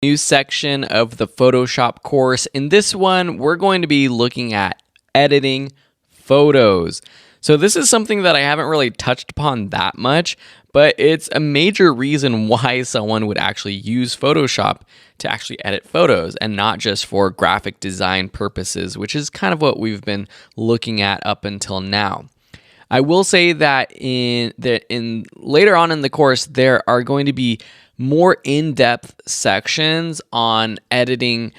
New section of the Photoshop course. In this one, we're going to be looking at editing photos. So this is something that I haven't really touched upon that much, but it's a major reason why someone would actually use Photoshop to actually edit photos and not just for graphic design purposes, which is kind of what we've been looking at up until now. I will say that in later on in the course, there are going to be more in-depth sections on editing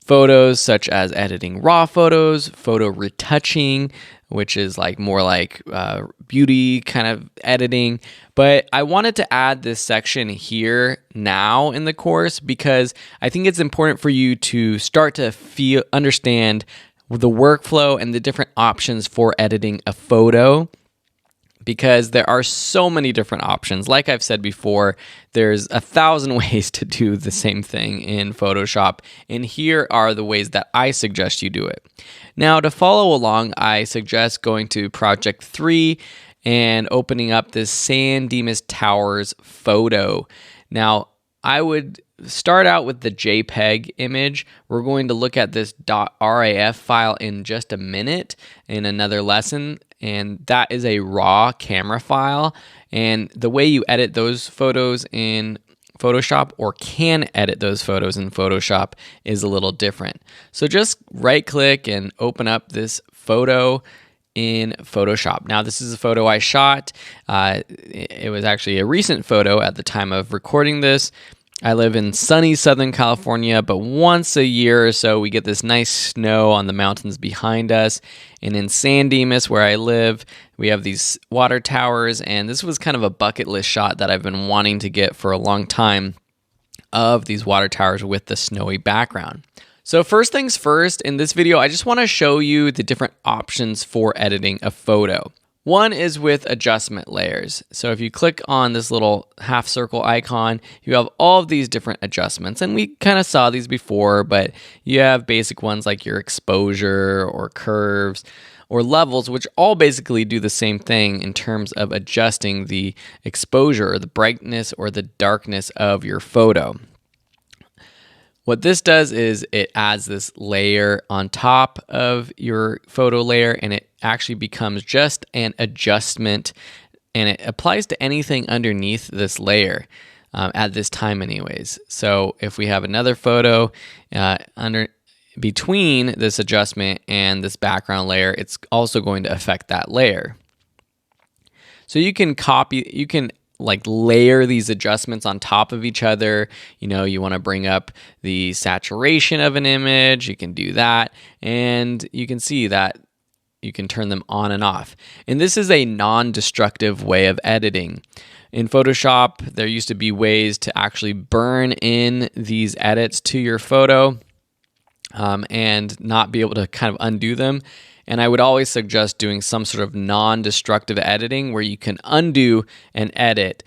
photos, such as editing raw photos, photo retouching, which is more like beauty kind of editing. But I wanted to add this section here now in the course because I think it's important for you to start to understand the workflow and the different options for editing a photo, because there are so many different options. Like I've said before, there's 1,000 ways to do the same thing in Photoshop, and here are the ways that I suggest you do it. Now, to follow along, I suggest going to Project 3 and opening up this San Dimas Towers photo. Now, I would start out with the JPEG image. We're going to look at this .raf file in just a minute in another lesson, and that is a raw camera file. And the way you edit those photos in Photoshop, or can edit those photos in Photoshop, is a little different. So just right click and open up this photo in Photoshop. Now, this is a photo I shot. It was actually a recent photo at the time of recording this. I live in sunny Southern California, but once a year or so, we get this nice snow on the mountains behind us. And in San Dimas, where I live, we have these water towers, and this was kind of a bucket list shot that I've been wanting to get for a long time, of these water towers with the snowy background. So first things first, in this video, I just want to show you the different options for editing a photo. One is with adjustment layers. So if you click on this little half circle icon, you have all of these different adjustments. And we kind of saw these before, but you have basic ones like your exposure or curves or levels, which all basically do the same thing in terms of adjusting the exposure or the brightness or the darkness of your photo. What this does is it adds this layer on top of your photo layer, and it actually becomes just an adjustment, and it applies to anything underneath this layer at this time anyways. So if we have another photo between this adjustment and this background layer, it's also going to affect that layer. So you can layer these adjustments on top of each other. You want to bring up the saturation of an image, you can do that, and you can see that you can turn them on and off. And this is a non-destructive way of editing. In Photoshop, there used to be ways to actually burn in these edits to your photo and not be able to kind of undo them. And I would always suggest doing some sort of non-destructive editing where you can undo an edit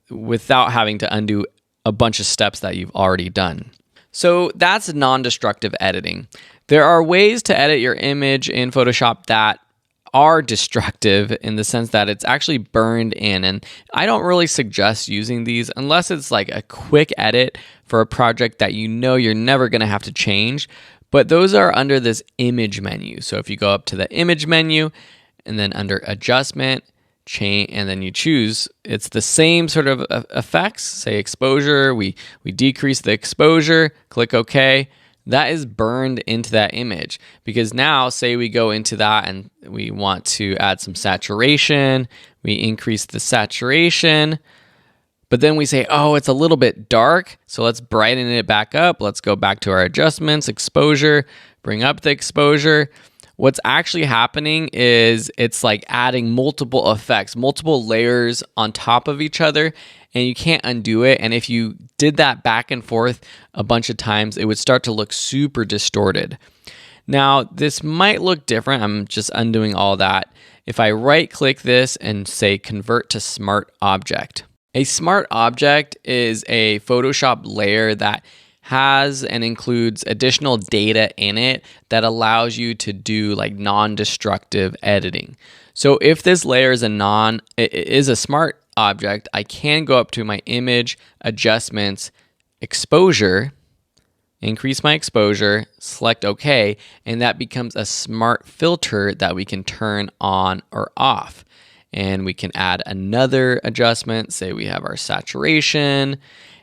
without having to undo a bunch of steps that you've already done. So that's non-destructive editing. There are ways to edit your image in Photoshop that are destructive in the sense that it's actually burned in, and I don't really suggest using these unless it's like a quick edit for a project that you're never going to have to change. But those are under this image menu. So if you go up to the image menu and then under adjustment, change, and then you choose, it's the same sort of effects, say exposure, we decrease the exposure, click OK. That is burned into that image, because now say we go into that and we want to add some saturation, we increase the saturation, but then we say, oh, it's a little bit dark, so let's brighten it back up. Let's go back to our adjustments, exposure, bring up the exposure. What's actually happening is it's like adding multiple effects, multiple layers on top of each other, and you can't undo it. And if you did that back and forth a bunch of times, it would start to look super distorted. Now, this might look different. I'm just undoing all that. If I right-click this and say Convert to Smart Object. A smart object is a Photoshop layer that has and includes additional data in it that allows you to do non-destructive editing. So if this layer is a smart object, I can go up to my image, adjustments, exposure, increase my exposure, select OK, and that becomes a smart filter that we can turn on or off. And we can add another adjustment. Say we have our saturation,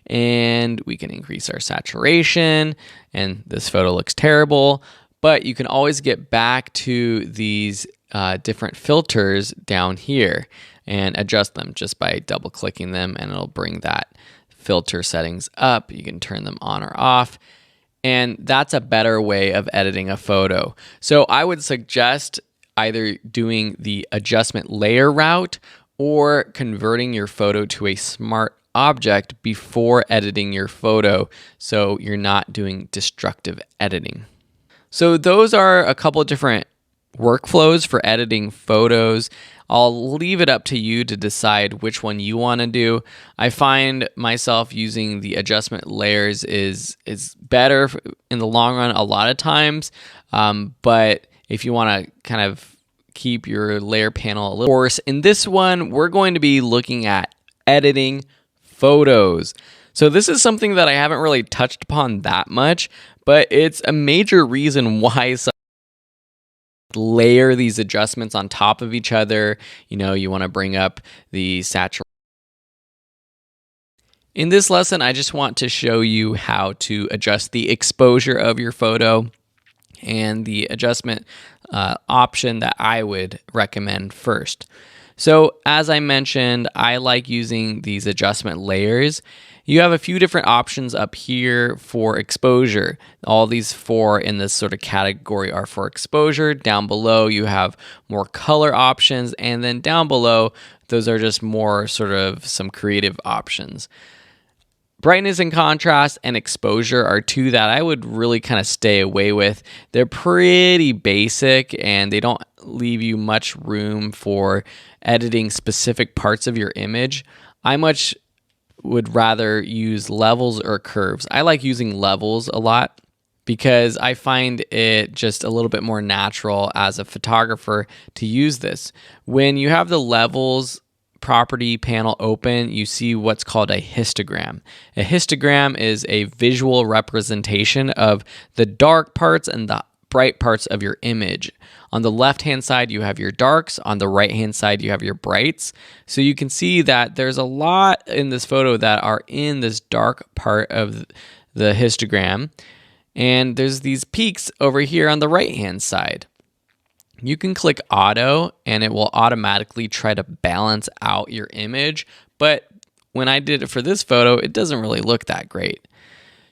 and we can increase our saturation, and this photo looks terrible. But you can always get back to these different filters down here and adjust them just by double clicking them, and it'll bring that filter settings up. You can turn them on or off. And that's a better way of editing a photo. So I would suggest either doing the adjustment layer route or converting your photo to a smart object before editing your photo, so you're not doing destructive editing. So those are a couple of different workflows for editing photos. I'll leave it up to you to decide which one you want to do. I find myself using the adjustment layers is better in the long run a lot of times, but if you want to kind of keep your layer panel a little coarse, in this one we're going to be looking at editing photos. So this is something that I haven't really touched upon that much, but it's a major reason why some layer these adjustments on top of each other. You know, you want to bring up the saturation. In this lesson, I just want to show you how to adjust the exposure of your photo, and the adjustment option that I would recommend first. So as I mentioned, I like using these adjustment layers. You have a few different options up here for exposure. All these four in this sort of category are for exposure. Down below, you have more color options, and then down below, those are just more sort of some creative options. Brightness and contrast and exposure are two that I would really kind of stay away with. They're pretty basic, and they don't leave you much room for editing specific parts of your image. I much would rather use levels or curves. I like using levels a lot because I find it just a little bit more natural as a photographer to use this. When you have the levels property panel open, you see what's called a histogram. A histogram is a visual representation of the dark parts and the bright parts of your image. On the left-hand side, you have your darks. On the right-hand side, you have your brights. So you can see that there's a lot in this photo that are in this dark part of the histogram. And there's these peaks over here on the right-hand side. You can click auto and it will automatically try to balance out your image, but when I did it for this photo, it doesn't really look that great.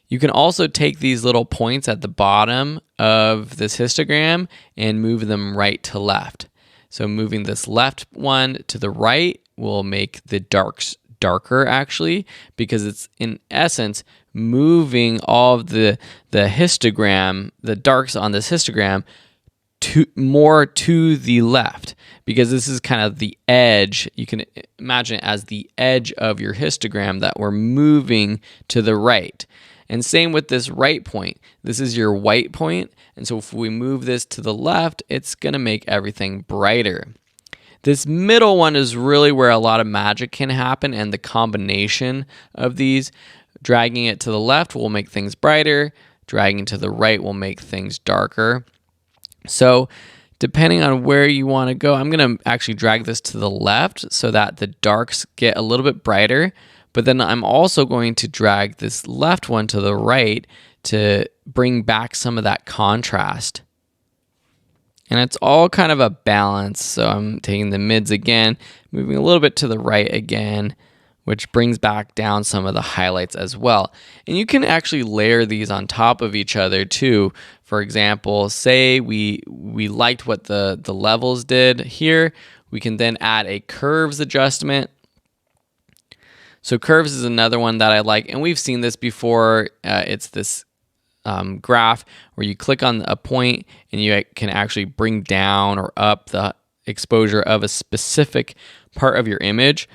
You can also take these little points at the bottom of this histogram and move them right to left. So moving this left one to the right will make the darks darker actually, because it's in essence moving all of the histogram, the darks on this histogram, more to the left, because this is kind of the edge. You can imagine it as the edge of your histogram that we're moving to the right. And same with this right point. This is your white point, and so if we move this to the left, it's going to make everything brighter. This middle one is really where a lot of magic can happen, and the combination of these, dragging it to the left will make things brighter, dragging it to the right will make things darker. So depending on where you want to go, I'm going to actually drag this to the left so that the darks get a little bit brighter. But then I'm also going to drag this left one to the right to bring back some of that contrast. And it's all kind of a balance. So I'm taking the mids again, moving a little bit to the right again, which brings back down some of the highlights as well. And you can actually layer these on top of each other too. For example, say we liked what the levels did here, we can then add a curves adjustment. So curves is another one that I like, and we've seen this before. It's this graph where you click on a point and you can actually bring down or up the exposure of a specific part of your image.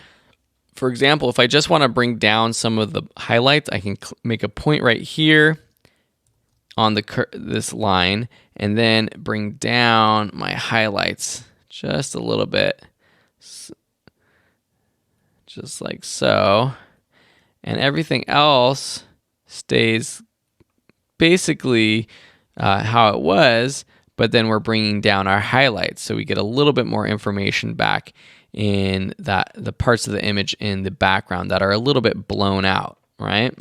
For example, if I just want to bring down some of the highlights, I can make a point right here on this line and then bring down my highlights just a little bit, just like so. And everything else stays basically how it was, but then we're bringing down our highlights, so we get a little bit more information back in the parts of the image in the background that are a little bit blown out, right?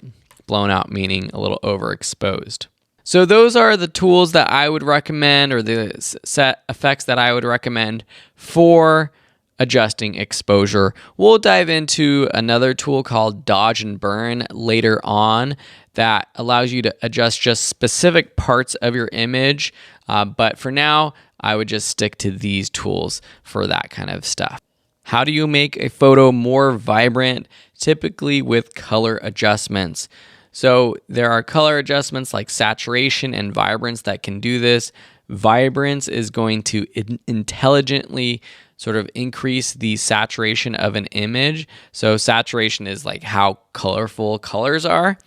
Blown out meaning a little overexposed. So those are the tools that I would recommend, or the set effects that I would recommend for adjusting exposure. We'll dive into another tool called Dodge and Burn later on that allows you to adjust just specific parts of your image. But for now, I would just stick to these tools for that kind of stuff. How do you make a photo more vibrant? Typically with color adjustments. So there are color adjustments like saturation and vibrance that can do this. Vibrance is going to intelligently sort of increase the saturation of an image. So saturation is like how colorful colors are.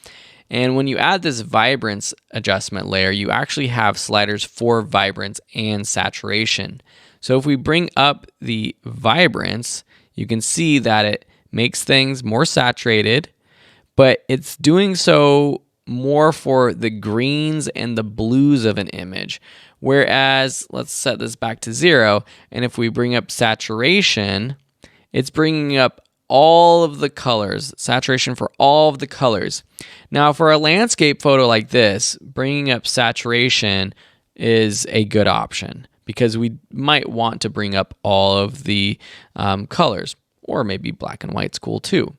And when you add this vibrance adjustment layer, you actually have sliders for vibrance and saturation. So if we bring up the vibrance, you can see that it makes things more saturated, but it's doing so more for the greens and the blues of an image. Whereas, let's set this back to 0, and if we bring up saturation, it's bringing up all of the colors, saturation for all of the colors. Now, for a landscape photo like this, bringing up saturation is a good option because we might want to bring up all of the colors, or maybe black and white's cool too.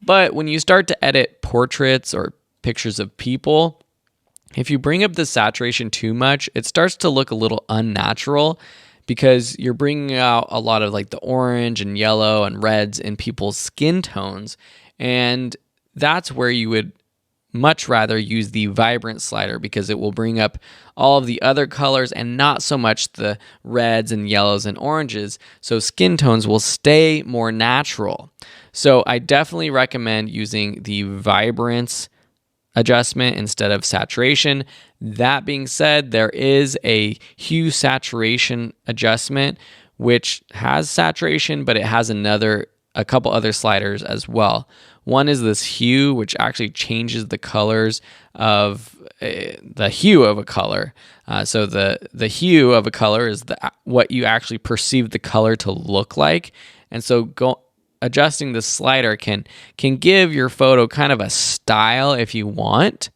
But when you start to edit portraits or pictures of people, if you bring up the saturation too much, it starts to look a little unnatural because you're bringing out a lot of like the orange and yellow and reds in people's skin tones. And that's where you would much rather use the vibrant slider because it will bring up all of the other colors and not so much the reds and yellows and oranges. So skin tones will stay more natural. So I definitely recommend using the vibrance adjustment instead of saturation. That being said, there is a hue saturation adjustment which has saturation, but it has a couple other sliders as well. One is this hue, which actually changes the colors of the hue of a color. So the hue of a color is what you actually perceive the color to look like, and so adjusting the slider can give your photo kind of a style if you want.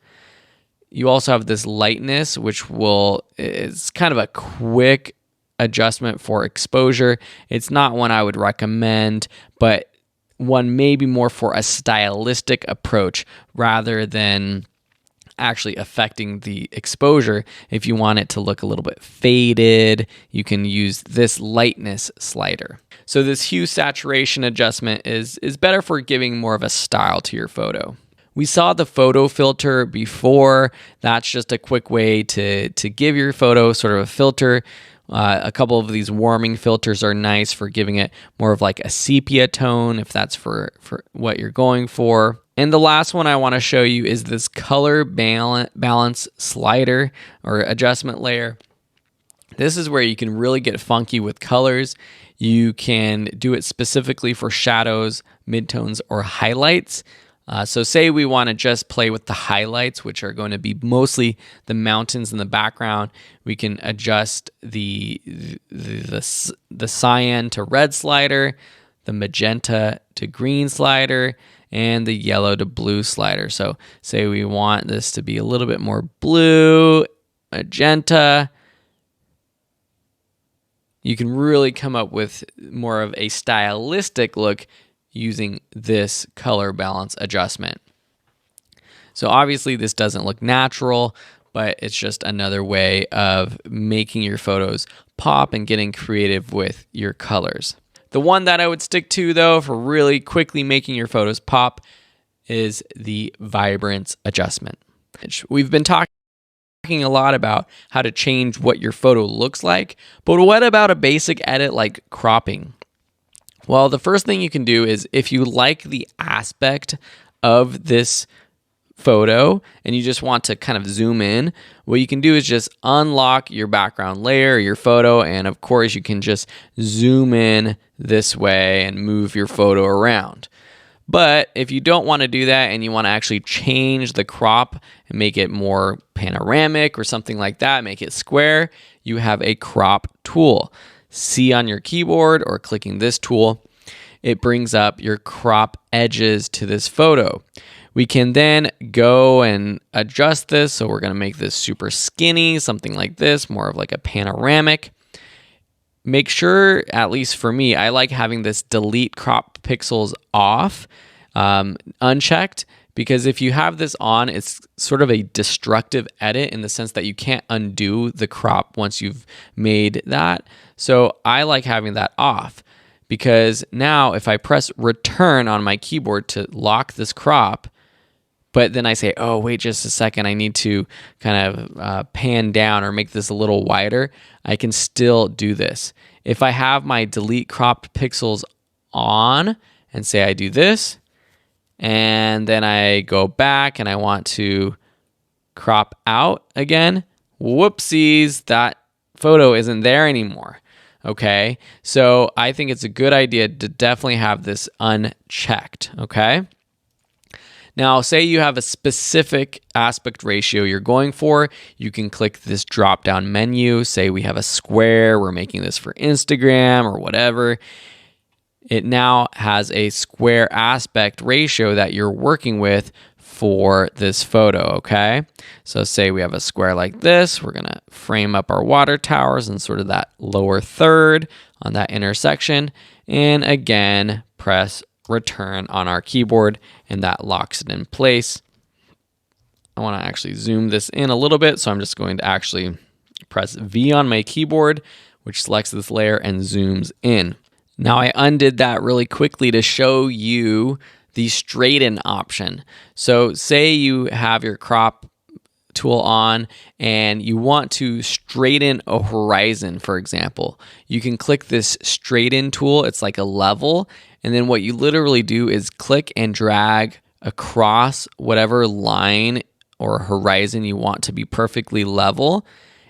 You also have this lightness, which is kind of a quick adjustment for exposure. It's not one I would recommend, but one maybe more for a stylistic approach rather than actually affecting the exposure. If you want it to look a little bit faded, you can use this lightness slider. So this hue saturation adjustment is better for giving more of a style to your photo. We saw the photo filter before. That's just a quick way to give your photo sort of a filter. A couple of these warming filters are nice for giving it more of like a sepia tone if that's for what you're going for. And the last one I want to show you is this color balance slider or adjustment layer. This is where you can really get funky with colors. You can do it specifically for shadows, midtones, or highlights. So say we want to just play with the highlights, which are going to be mostly the mountains in the background. We can adjust the cyan to red slider, the magenta to green slider, and the yellow to blue slider. So say we want this to be a little bit more blue, magenta. You can really come up with more of a stylistic look using this color balance adjustment. So obviously this doesn't look natural, but it's just another way of making your photos pop and getting creative with your colors. The one that I would stick to though for really quickly making your photos pop is the vibrance adjustment. We've been talking a lot about how to change what your photo looks like, but what about a basic edit like cropping? Well, the first thing you can do is if you like the aspect of this photo and you just want to kind of zoom in, what you can do is just unlock your background layer, your photo, and of course you can just zoom in this way and move your photo around. But if you don't want to do that and you want to actually change the crop and make it more panoramic or something like that, make it square, you have a crop tool. C on your keyboard or clicking this tool, it brings up your crop edges to this photo. We can then go and adjust this. So we're going to make this super skinny, something like this, more of like a panoramic. Make sure, at least for me, I like having this delete crop pixels off, unchecked, because if you have this on, it's sort of a destructive edit in the sense that you can't undo the crop once you've made that. So I like having that off, because now if I press return on my keyboard to lock this crop, but then I say, oh, wait just a second, I need to kind of pan down or make this a little wider, I can still do this. If I have my delete cropped pixels on and say I do this, and then I go back and I want to crop out again, whoopsies, that photo isn't there anymore. Okay, so I think it's a good idea to definitely have this unchecked, okay? Now, say you have a specific aspect ratio you're going for, you can click this drop-down menu. Say we have a square, we're making this for Instagram or whatever. It now has a square aspect ratio that you're working with for this photo, okay? So say we have a square like this. We're gonna frame up our water towers in sort of that lower third on that intersection. And again, press return on our keyboard, and that locks it in place. I want to actually zoom this in a little bit, so I'm just going to actually press V on my keyboard, which selects this layer and zooms in. Now I undid that really quickly to show you the straighten option. So say you have your crop tool on and you want to straighten a horizon, for example. You can click this straighten tool. It's like a level. And then what you literally do is click and drag across whatever line or horizon you want to be perfectly level.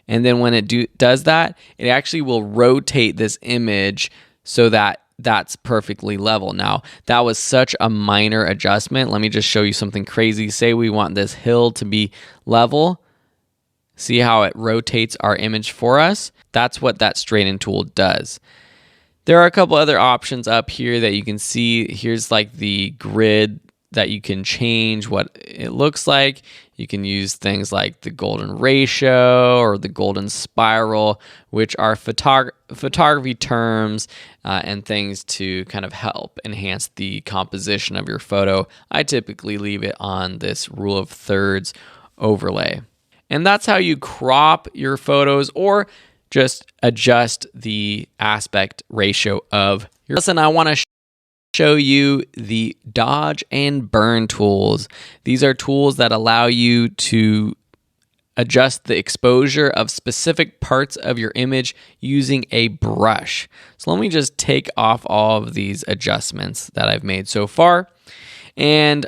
And then when it does that, it actually will rotate this image so that that's perfectly level. Now, that was such a minor adjustment. Let me just show you something crazy. Say we want this hill to be level. See how it rotates our image for us? That's what that straighten tool does. There are a couple other options up here that you can see. Here's like the grid that you can change what it looks like. You can use things like the golden ratio or the golden spiral, which are photography terms and things to kind of help enhance the composition of your photo. I typically leave it on this rule of thirds overlay. And that's how you crop your photos or just adjust the aspect ratio of your lesson. I want to show you the dodge and burn tools. These are tools that allow you to adjust the exposure of specific parts of your image using a brush. So let me just take off all of these adjustments that I've made so far. And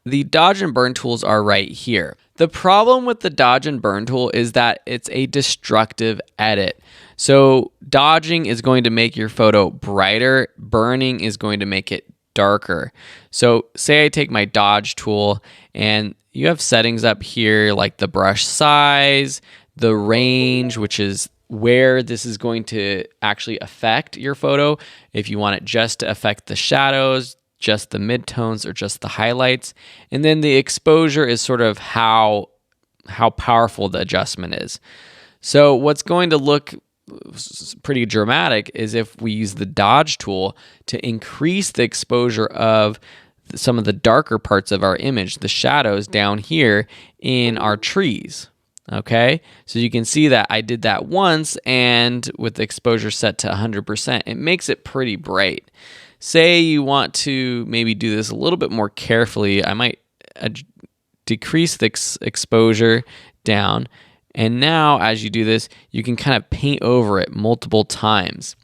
the dodge and burn tools are right here. The problem with the dodge and burn tool is that it's a destructive edit. So dodging is going to make your photo brighter, burning is going to make it darker. So say I take my dodge tool and you have settings up here like the brush size, the range, which is where this is going to actually affect your photo. If you want it just to affect the shadows, just the midtones, or just the highlights. And then the exposure is sort of how powerful the adjustment is. So what's going to look pretty dramatic is if we use the dodge tool to increase the exposure of some of the darker parts of our image, the shadows down here in our trees. Okay, so you can see that I did that once, and with the exposure set to 100%, it makes it pretty bright. Say you want to maybe do this a little bit more carefully, I might decrease the exposure down. And now as you do this, you can kind of paint over it multiple times.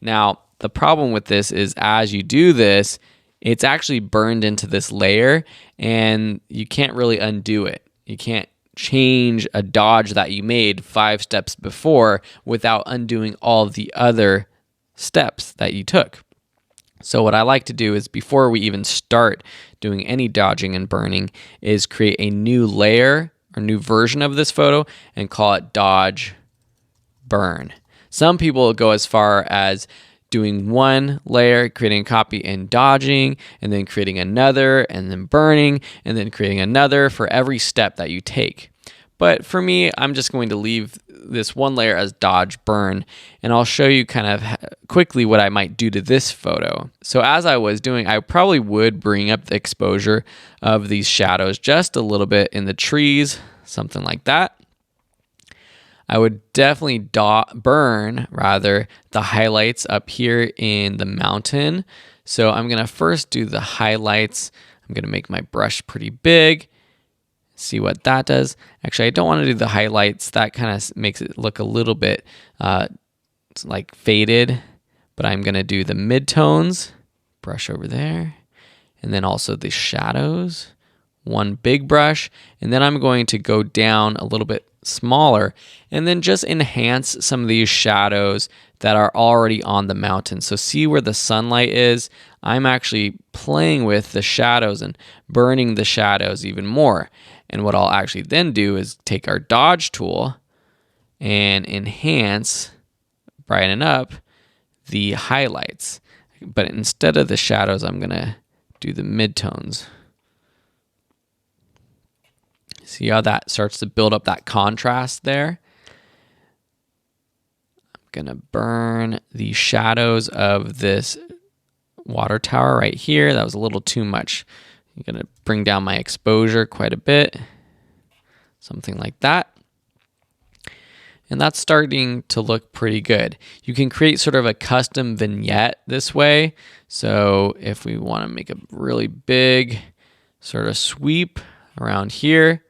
Now, the problem with this is as you do this, it's actually burned into this layer and you can't really undo it. You can't change a dodge that you made 5 steps before without undoing all of the other steps that you took. So what I like to do is, before we even start doing any dodging and burning, is create a new layer or new version of this photo and call it dodge burn. Some people go as far as doing one layer, creating a copy and dodging, and then creating another, and then burning, and then creating another for every step that you take. But for me, I'm just going to leave this one layer as dodge burn, and I'll show you kind of quickly what I might do to this photo. So as I was doing, I probably would bring up the exposure of these shadows just a little bit in the trees, something like that. I would definitely burn the highlights up here in the mountain. So I'm gonna first do the highlights. I'm gonna make my brush pretty big. See what that does. Actually, I don't want to do the highlights. That kind of makes it look a little bit like faded. But I'm gonna do the midtones. Brush over there, and then also the shadows. One big brush, and then I'm going to go down a little bit smaller and then just enhance some of these shadows that are already on the mountain. So see where the sunlight is? I'm actually playing with the shadows and burning the shadows even more. And what I'll actually then do is take our dodge tool and enhance, brighten up the highlights. But instead of the shadows, I'm gonna do the midtones. See how that starts to build up that contrast there? I'm gonna burn the shadows of this water tower right here. That was a little too much. I'm gonna bring down my exposure quite a bit. Something like that. And that's starting to look pretty good. You can create sort of a custom vignette this way. So if we wanna make a really big sort of sweep around here,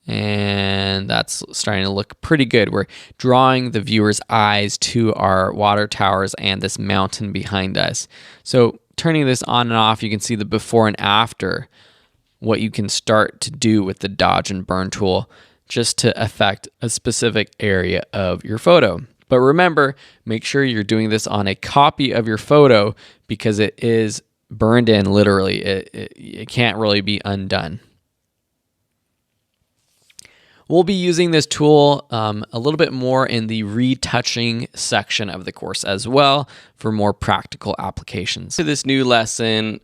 and that's starting to look pretty good. We're drawing the viewer's eyes to our water towers and this mountain behind us. So turning this on and off, you can see the before and after, what you can start to do with the dodge and burn tool just to affect a specific area of your photo. But remember, make sure you're doing this on a copy of your photo because it is burned in literally. It can't really be undone. We'll be using this tool a little bit more in the retouching section of the course as well for more practical applications. To this new lesson,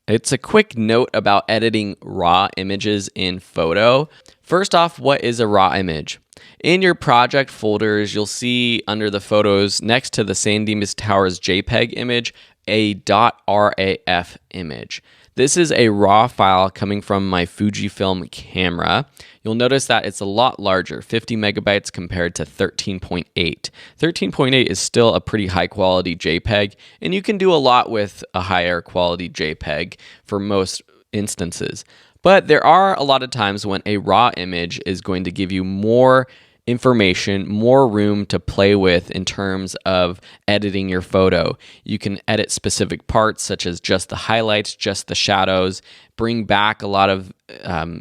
it's a quick note about editing raw images in photo. First off, what is a raw image? In your project folders, you'll see under the photos next to the San Dimas Towers JPEG image, a .raf image. This is a raw file coming from my Fujifilm camera. You'll notice that it's a lot larger, 50 megabytes compared to 13.8. 13.8 is still a pretty high quality JPEG, and you can do a lot with a higher quality JPEG for most instances. But there are a lot of times when a raw image is going to give you more information, more room to play with in terms of editing your photo. You can edit specific parts such as just the highlights, just the shadows, bring back a lot of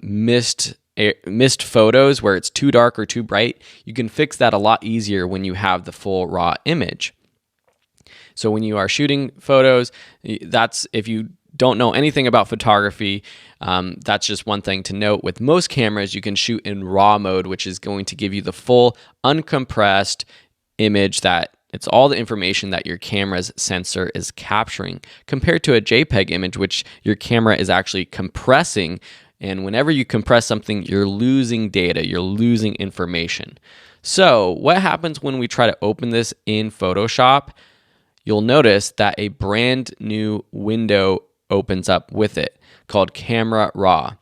missed photos where it's too dark or too bright. You can fix that a lot easier when you have the full raw image. So when you are shooting photos, that's if you don't know anything about photography, that's just one thing to note. With most cameras, you can shoot in RAW mode, which is going to give you the full uncompressed image that it's all the information that your camera's sensor is capturing, compared to a JPEG image, which your camera is actually compressing. And whenever you compress something, you're losing data, you're losing information. So what happens when we try to open this in Photoshop? You'll notice that a brand new window opens up with it called Camera Raw.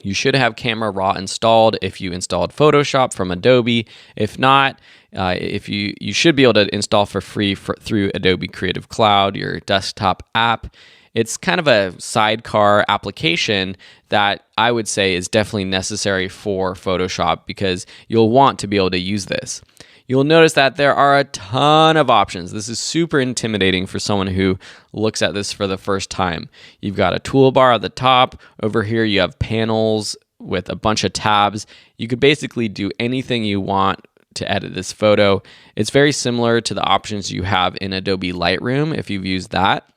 You should have Camera Raw installed if you installed Photoshop from Adobe. If not, you should be able to install for free through Adobe Creative Cloud, your desktop app. It's kind of a sidecar application that I would say is definitely necessary for Photoshop because you'll want to be able to use this. You'll notice that there are a ton of options. This is super intimidating for someone who looks at this for the first time. You've got a toolbar at the top. Over here, you have panels with a bunch of tabs. You could basically do anything you want to edit this photo. It's very similar to the options you have in Adobe Lightroom if you've used that.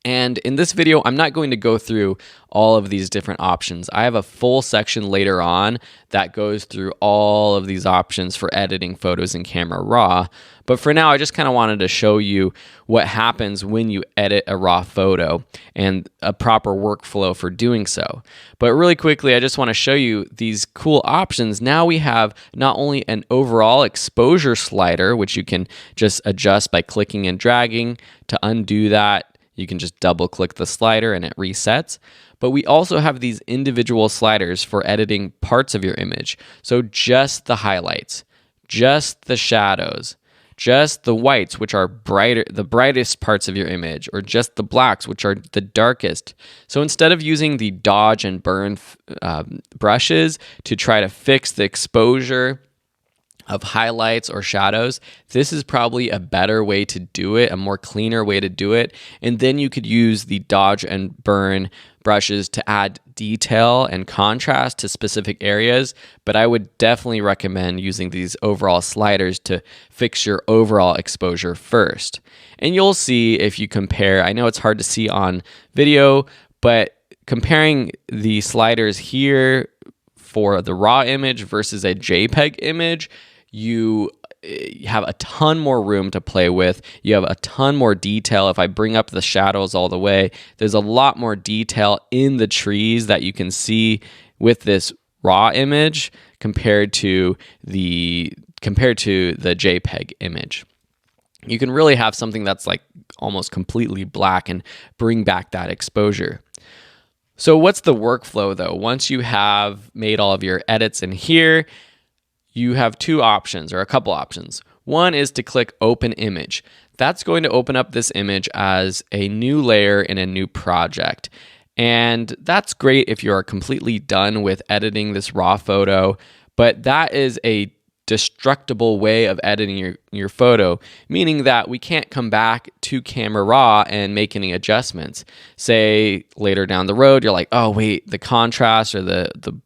And in this video, I'm not going to go through all of these different options. I have a full section later on that goes through all of these options for editing photos in Camera Raw. But for now, I just kind of wanted to show you what happens when you edit a raw photo and a proper workflow for doing so. But really quickly, I just want to show you these cool options. Now we have not only an overall exposure slider, which you can just adjust by clicking and dragging. To undo that, you can just double click the slider and it resets. But we also have these individual sliders for editing parts of your image. So just the highlights, just the shadows, just the whites, which are the brightest parts of your image, or just the blacks, which are the darkest. So instead of using the dodge and burn brushes to try to fix the exposure of highlights or shadows, this is probably a better way to do it, a more cleaner way to do it. And then you could use the dodge and burn brushes to add detail and contrast to specific areas. But I would definitely recommend using these overall sliders to fix your overall exposure first. And you'll see if you compare, I know it's hard to see on video, but comparing the sliders here for the raw image versus a JPEG image, you have a ton more room to play with. You have a ton more detail. If I bring up the shadows all the way, there's a lot more detail in the trees that you can see with this raw image compared to the JPEG image. You can really have something that's like almost completely black and bring back that exposure. So what's the workflow though? Once you have made all of your edits in here, you have two options or a couple options. One is to click Open Image. That's going to open up this image as a new layer in a new project. And that's great if you're completely done with editing this raw photo, but that is a destructible way of editing your photo, meaning that we can't come back to Camera Raw and make any adjustments. Say later down the road, you're like, oh wait, the contrast or the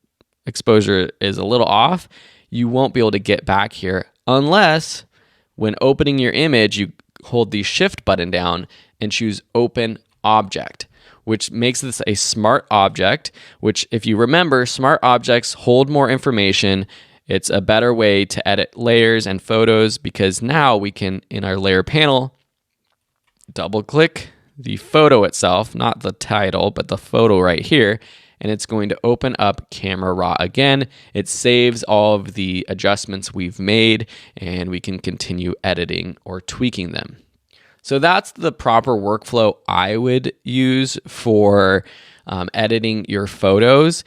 exposure is a little off. You won't be able to get back here unless when opening your image, you hold the Shift button down and choose Open Object, which makes this a smart object, which if you remember, smart objects hold more information. It's a better way to edit layers and photos because now we can, in our layer panel, double click the photo itself, not the title, but the photo right here, and it's going to open up Camera Raw again. It saves all of the adjustments we've made and we can continue editing or tweaking them. So that's the proper workflow I would use for editing your photos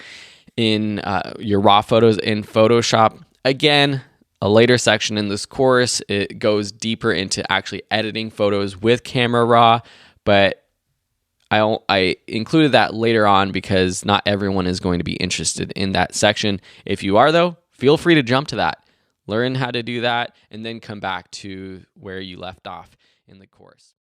in your raw photos in Photoshop. Again, a later section in this course, it goes deeper into actually editing photos with Camera Raw, but I included that later on because not everyone is going to be interested in that section. If you are though, feel free to jump to that, learn how to do that, and then come back to where you left off in the course.